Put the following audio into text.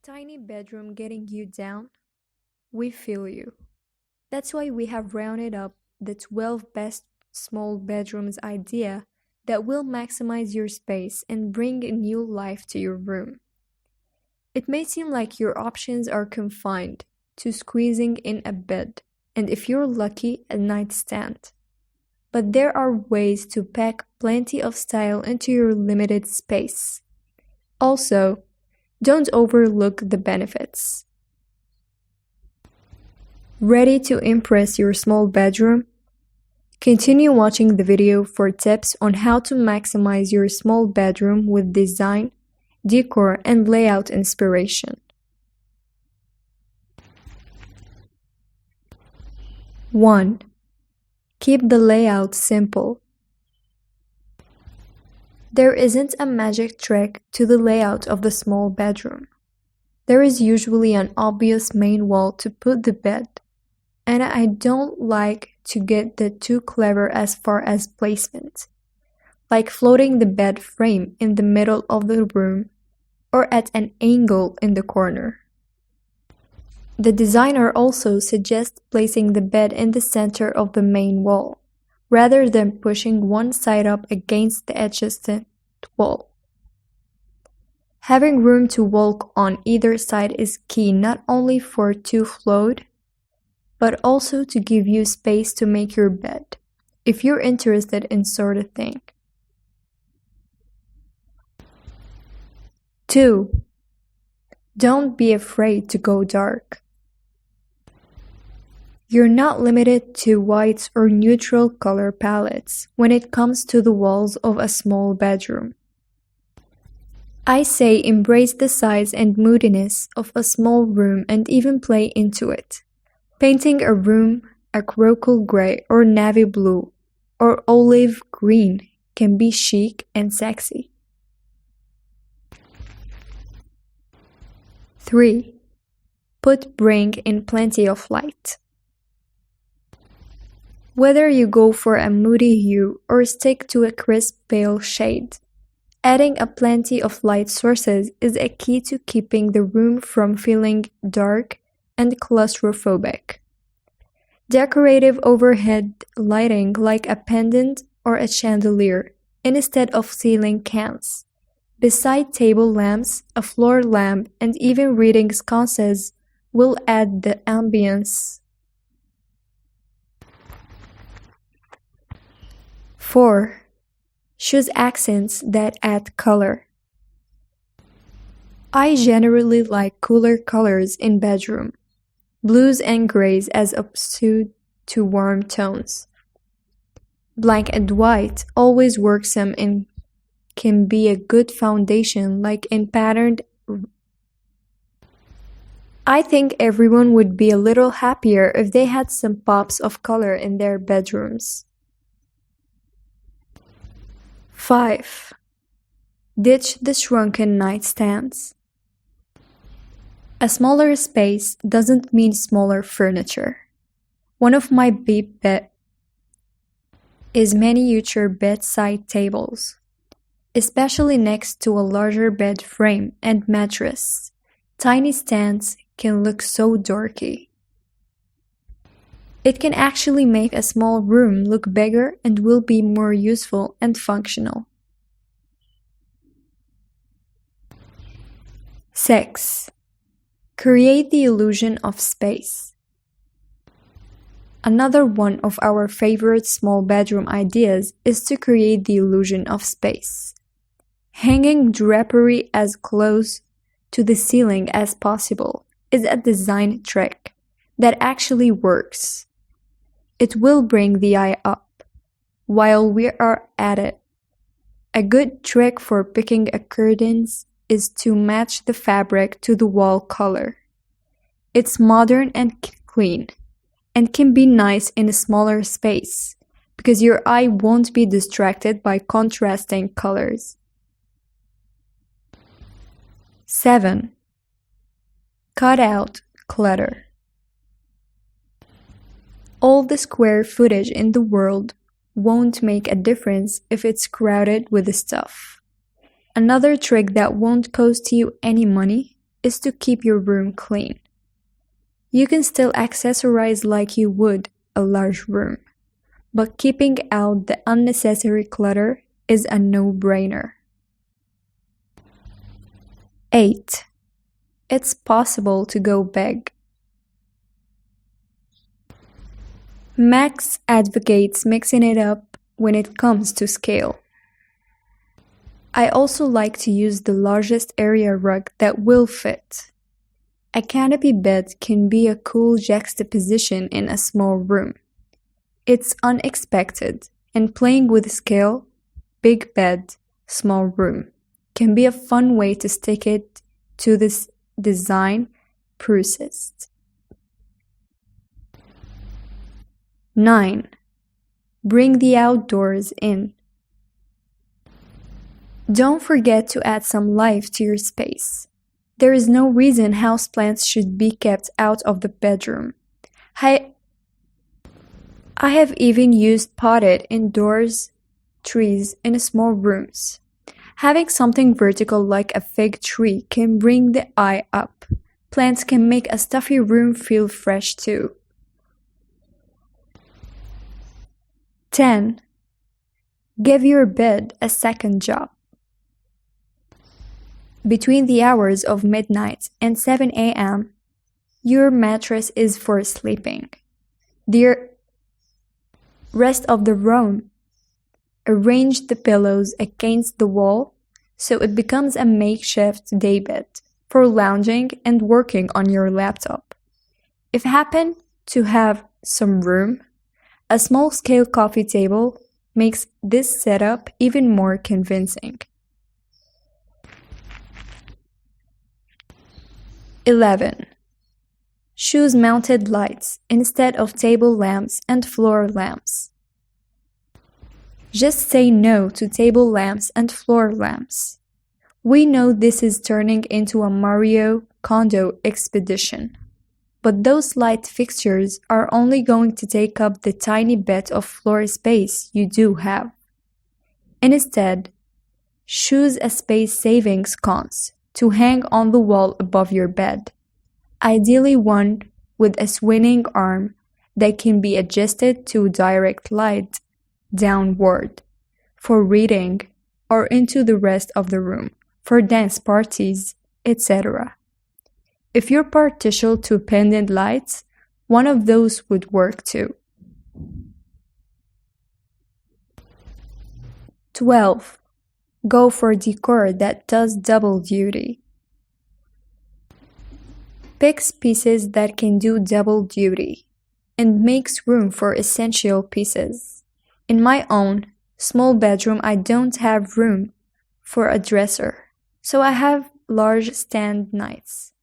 Tiny bedroom getting you down? We feel you. That's why we have rounded up the 12 best small bedrooms idea that will maximize your space and bring a new life to your room. It may seem like your options are confined to squeezing in a bed, and if you're lucky, a nightstand. But there are ways to pack plenty of style into your limited space. Also, don't overlook the benefits. Ready to impress your small bedroom? Continue watching the video for tips on how to maximize your small bedroom with design, decor, and layout inspiration. 1. Keep the layout simple. There isn't a magic trick to the layout of the small bedroom. There is usually an obvious main wall to put the bed, and I don't like to get too clever as far as placement, like floating the bed frame in the middle of the room or at an angle in the corner. The designer also suggests placing the bed in the center of the main wall, rather than pushing one side up against the adjacent wall. Having room to walk on either side is key not only for to float, but also to give you space to make your bed, if you're interested in sort of thing. 2. Don't be afraid to go dark. You're not limited to whites or neutral color palettes when it comes to the walls of a small bedroom. I say embrace the size and moodiness of a small room and even play into it. Painting a room a coral gray or navy blue or olive green can be chic and sexy. 3. Bring in plenty of light. Whether you go for a moody hue or stick to a crisp pale shade, adding a plenty of light sources is a key to keeping the room from feeling dark and claustrophobic. Decorative overhead lighting like a pendant or a chandelier instead of ceiling cans, beside table lamps, a floor lamp, and even reading sconces will add the ambience. 4. Choose accents that add color. I generally like cooler colors in bedroom, blues and grays as opposed to warm tones. Black and white always works and can be a good foundation like in patterned. I think everyone would be a little happier if they had some pops of color in their bedrooms. 5. Ditch the shrunken nightstands. A smaller space doesn't mean smaller furniture. One of my big bet is miniature bedside tables, especially next to a larger bed frame and mattress. Tiny stands can look so dorky. It can actually make a small room look bigger and will be more useful and functional. 6. Create the illusion of space. Another one of our favorite small bedroom ideas is to create the illusion of space. Hanging drapery as close to the ceiling as possible is a design trick that actually works. It will bring the eye up. While we are at it, a good trick for picking a curtains is to match the fabric to the wall color. It's modern and clean, and can be nice in a smaller space, because your eye won't be distracted by contrasting colors. 7. Cut out clutter. All the square footage in the world won't make a difference if it's crowded with stuff. Another trick that won't cost you any money is to keep your room clean. You can still accessorize like you would a large room, but keeping out the unnecessary clutter is a no-brainer. 8. It's possible to go big. Max advocates mixing it up when it comes to scale. I also like to use the largest area rug that will fit. A canopy bed can be a cool juxtaposition in a small room. It's unexpected, and playing with scale, big bed, small room, can be a fun way to stick it to this design process. 9. Bring the outdoors in. Don't forget to add some life to your space. There is no reason houseplants should be kept out of the bedroom. I have even used potted indoors trees in small rooms. Having something vertical like a fig tree can bring the eye up. Plants can make a stuffy room feel fresh too. 10. Give your bed a second job. Between the hours of midnight and 7 a.m., your mattress is for sleeping. The rest of the room, arrange the pillows against the wall so it becomes a makeshift daybed for lounging and working on your laptop. If you happen to have some room, a small-scale coffee table makes this setup even more convincing. 11. Choose mounted lights instead of table lamps and floor lamps. Just say no to table lamps and floor lamps. We know this is turning into a Mario Kondo expedition, but those light fixtures are only going to take up the tiny bit of floor space you do have. Instead, choose a space-saving sconce to hang on the wall above your bed, ideally one with a swinging arm that can be adjusted to direct light downward for reading or into the rest of the room for dance parties, etc. If you're partial to pendant lights, one of those would work too. 12. Go for decor that does double duty. Pick pieces that can do double duty and makes room for essential pieces. In my own small bedroom, I don't have room for a dresser, so I have large stand knights.